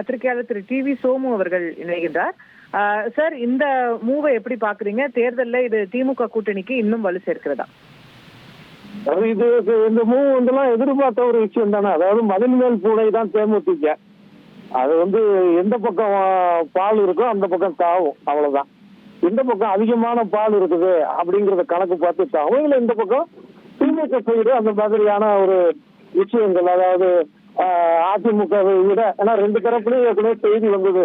பத்திரிகையாளர் திரு டிவி சோமு அவர்கள் இணைகின்றார். சார், இந்த மூவை எப்படி பாக்குறீங்க? தேர்தலில் இது திமுக கூட்டணிக்கு இன்னும் வலு சேர்க்கிறதா? இது இந்த மூவ் வந்துலாம் எதிர்பார்த்த ஒரு விஷயம் தானே. அதாவது மதில் மேல் பூனை தான் தேமுதிக. அது எந்த பக்கம் பால் இருக்கோ அந்த பக்கம் தாவும், அவ்வளவுதான். எந்த பக்கம் அதிகமான பால் இருக்குது அப்படிங்கறத கணக்கு பார்த்து தாவும். இல்ல இந்த பக்கம் திமுக சைடு அந்த மாதிரியான ஒரு விஷயங்கள், அதாவது அதிமுகவை விட, ஏன்னா ரெண்டு தரப்புலயும் ஏற்கனவே செய்தி வந்தது,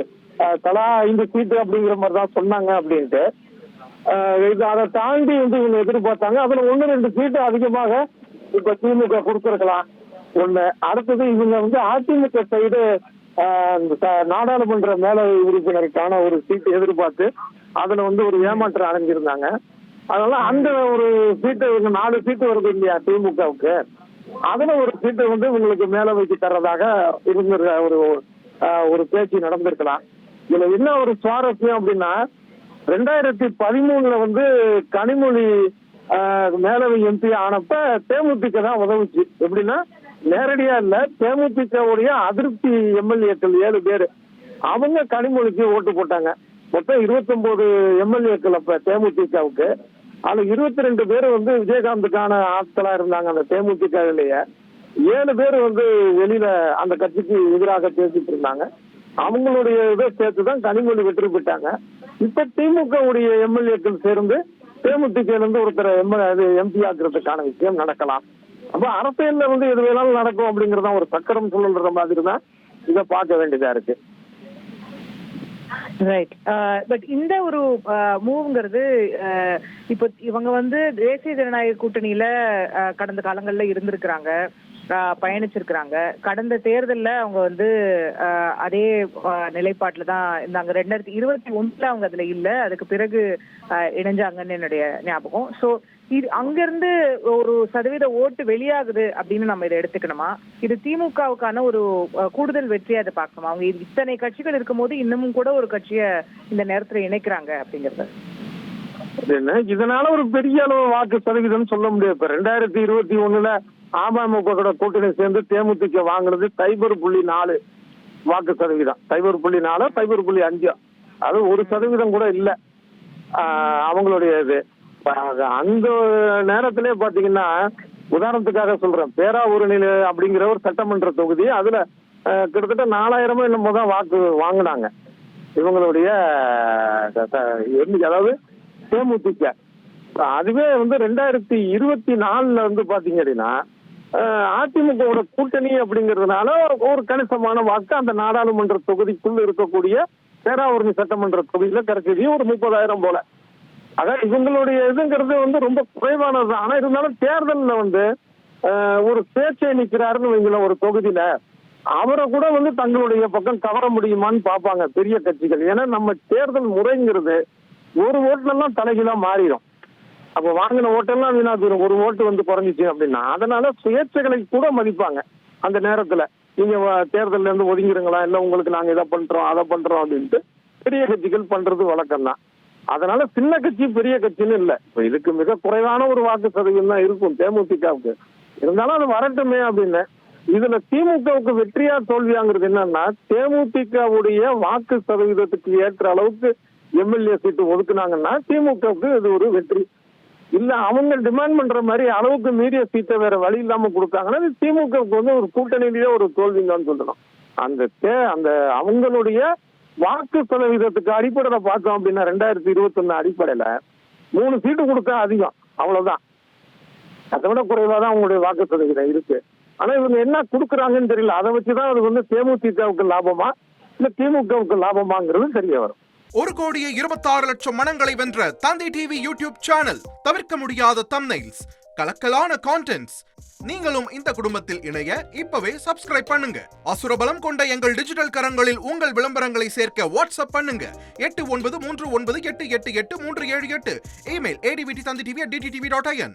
தலா 5 சீட்டு அப்படிங்கிற மாதிரி தான் சொன்னாங்க அப்படின்ட்டு. அதை தாண்டி இவங்க எதிர்பார்த்தாங்க. அதுல 1-2 சீட்டு அதிகமாக இப்ப திமுக கொடுத்திருக்கலாம். ஒண்ணு. அடுத்தது இவங்க அதிமுக சைடு நாடாளுமன்ற மேலவை உறுப்பினருக்கான ஒரு சீட்டு எதிர்பார்த்து அதுல ஒரு ஏமாற்றம் அடைஞ்சிருந்தாங்க. அதனால அந்த ஒரு சீட்டு 4 சீட்டு வருது இல்லையா திமுகவுக்கு, அதுல ஒரு சீட்டு இவங்களுக்கு மேலவைக்கு தர்றதாக இருந்த ஒரு பேச்சு நடந்திருக்கலாம். இதுல என்ன ஒரு சுவாரஸ்யம் அப்படின்னா, 2013 கனிமொழி மேலவை எம்பி ஆனப்ப தேமுதிக தான் உதவுச்சு. எப்படின்னா, நேரடியா இல்ல, தேமுதிகவுடைய அதிருப்தி எம்எல்ஏக்கள் 7 பேர் அவங்க கனிமொழிக்கு ஓட்டு போட்டாங்க. மொத்தம் 29 எம்எல்ஏக்கள் அப்ப தேமுதிகவுக்கு. அதுல 22 பேர் விஜயகாந்துக்கான ஆட்களா இருந்தாங்க அந்த தேமுதிகவிலேயே. 7 பேர் வெளியில அந்த கட்சிக்கு எதிராக பேசிட்டு இருந்தாங்க. அவங்களுடைய இதை சேர்த்துதான் கனிமொழி வெற்றி பெற்றாங்க. இப்ப திமுக உடைய எம்எல்ஏக்கள் சேர்ந்து தேமுதிக ஒருத்தர் எம்பி ஆக்குறதுக்கான விஷயம் நடக்கலாம். அப்ப அரசியல்ல எது வேணாலும் நடக்கும் அப்படிங்கறத ஒரு சக்கரம் சொல்லுற மாதிரி தான் இதை பார்க்க வேண்டியதா இருக்கு. ரைட். பட் இந்த ஒரு மூவ்ங்கிறது இப்போ இவங்க தேசிய ஜனநாயக கூட்டணியில கடந்த காலங்கள்ல இருந்திருக்கிறாங்க, பயணிச்சிருக்கிறாங்க. கடந்த தேர்தலில் அவங்க அதே நிலைப்பாட்டில் தான் இருந்தாங்க. 2021 அவங்க அதுல இல்லை, அதுக்கு பிறகு இணைஞ்சாங்கன்னு என்னுடைய ஞாபகம். ஸோ இது அங்கிருந்து ஒரு சதவீத ஓட்டு வெளியாகுது அப்படின்னு நம்ம இதை எடுத்துக்கணுமா? இது திமுகவுக்கான ஒரு கூடுதல் வெற்றியா அதை பார்க்கணுமா? அவங்க இத்தனை கட்சிகள் இருக்கும் போது இன்னமும் கூட ஒரு கட்சியை இந்த நேரத்துல இணைக்கிறாங்க அப்படிங்கறது இதனால ஒரு பெரிய அளவு வாக்கு சதவீதம் சொல்ல முடியாது. இப்ப 2021 அமமுக கூட்டணி சேர்ந்து தேமுதிக வாங்குறது 0.4 வாக்கு சதவீதம். 0.4 0.5, அது 1% கூட இல்ல அவங்களுடைய இது. அந்த நேரத்திலே பாத்தீங்கன்னா, உதாரணத்துக்காக சொல்றேன், பேராவூரணி அப்படிங்கிற ஒரு சட்டமன்ற தொகுதி, அதுல கிட்டத்தட்ட 4000 என்னமோ தான் வாக்கு வாங்கினாங்க இவங்களுடைய, அதாவது தேமுதிக. அதுவே 2024 பாத்தீங்க அப்படின்னா, அதிமுக கூட்டணி அப்படிங்கிறதுனால ஒரு கணிசமான வாக்கு அந்த நாடாளுமன்ற தொகுதிக்குள்ள இருக்கக்கூடிய பேராவூரணி சட்டமன்ற தொகுதியில கிடைச்சது ஒரு 30,000 போல. அதான் இவங்களுடைய இதுங்கிறது ரொம்ப குறைவானது. ஆனா இருந்தாலும் தேர்தலில் ஒரு சுயேட்சை நிற்கிறாருன்னு வைங்கள ஒரு தொகுதியில, அவரை கூட தங்களுடைய பக்கம் கவர முடியுமான்னு பார்ப்பாங்க பெரிய கட்சிகள். ஏன்னா நம்ம தேர்தல் முறைங்கிறது ஒரு ஓட்டுலாம் தலைகீழா மாறிடும். அப்ப வாங்கின ஓட்டெல்லாம் வீணா போயிடும். ஒரு ஓட்டு குறைஞ்சிச்சு அப்படின்னா, அதனால சுயேட்சைகளை கூட மதிப்பாங்க அந்த நேரத்துல. நீங்க தேர்தல்ல இருந்து ஒதுங்கிருங்களா, இல்ல உங்களுக்கு நாங்க இதை பண்றோம் அதை பண்றோம் அப்படின்ட்டு பெரிய கட்சிகள் பண்றது வழக்கம் தான். அதனால சின்ன கட்சி பெரிய கட்சின்னு இல்லை, இப்ப இதுக்கு மிக குறைவான ஒரு வாக்கு சதவீதம் தான் இருக்கும் தேமுதிகவுக்கு. இருந்தாலும் அது வரட்டுமே அப்படின்னு. இதுல திமுகவுக்கு வெற்றியா தோல்வியாங்கிறது என்னன்னா, தேமுதிகவுடைய வாக்கு சதவீதத்துக்கு ஏற்ற அளவுக்கு எம்எல்ஏ சீட்டு ஒதுக்குனாங்கன்னா திமுகவுக்கு இது ஒரு வெற்றி. இல்ல அவங்க டிமாண்ட் பண்ற மாதிரி அளவுக்கு மீறிய சீட்டை வேற வழி இல்லாம கொடுத்தாங்கன்னா திமுகவுக்கு ஒரு கூட்டணியிலேயே ஒரு தோல்வின்னு தான் சொல்லணும். அந்த அவங்களுடைய வாக்கு சதவீதத்துக்கு அடிப்படையில பார்த்தோம் அப்படின்னா 2021 அடிப்படையில 3 சீட்டு கொடுத்தா அதிகம், அவ்வளவுதான். அதை விட குறைவா தான் அவங்களுடைய வாக்கு சதவீதம் இருக்கு. ஆனா இவங்க என்ன கொடுக்குறாங்கன்னு தெரியல. அதை வச்சுதான் அது தேமுதிகவுக்கு லாபமா இல்ல திமுகவுக்கு லாபமாங்கிறது தெரிய வரும். 1,26,00,000 மனங்களை வென்ற தந்தி டிவி யூடியூப் சேனல். தவிர்க்க முடியாத தம்ப்நெயில்ஸ், கலக்கலான கான்டென்ட்ஸ். நீங்களும் இந்த குடும்பத்தில் இணைய இப்பவே சப்ஸ்கிரைப் பண்ணுங்க. அசுரபலம் கொண்ட எங்கள் டிஜிட்டல் கரங்களில் உங்கள் விளம்பரங்களை சேர்க்க வாட்ஸ்அப் பண்ணுங்க. 8939888838. Email advttv@dttv.in.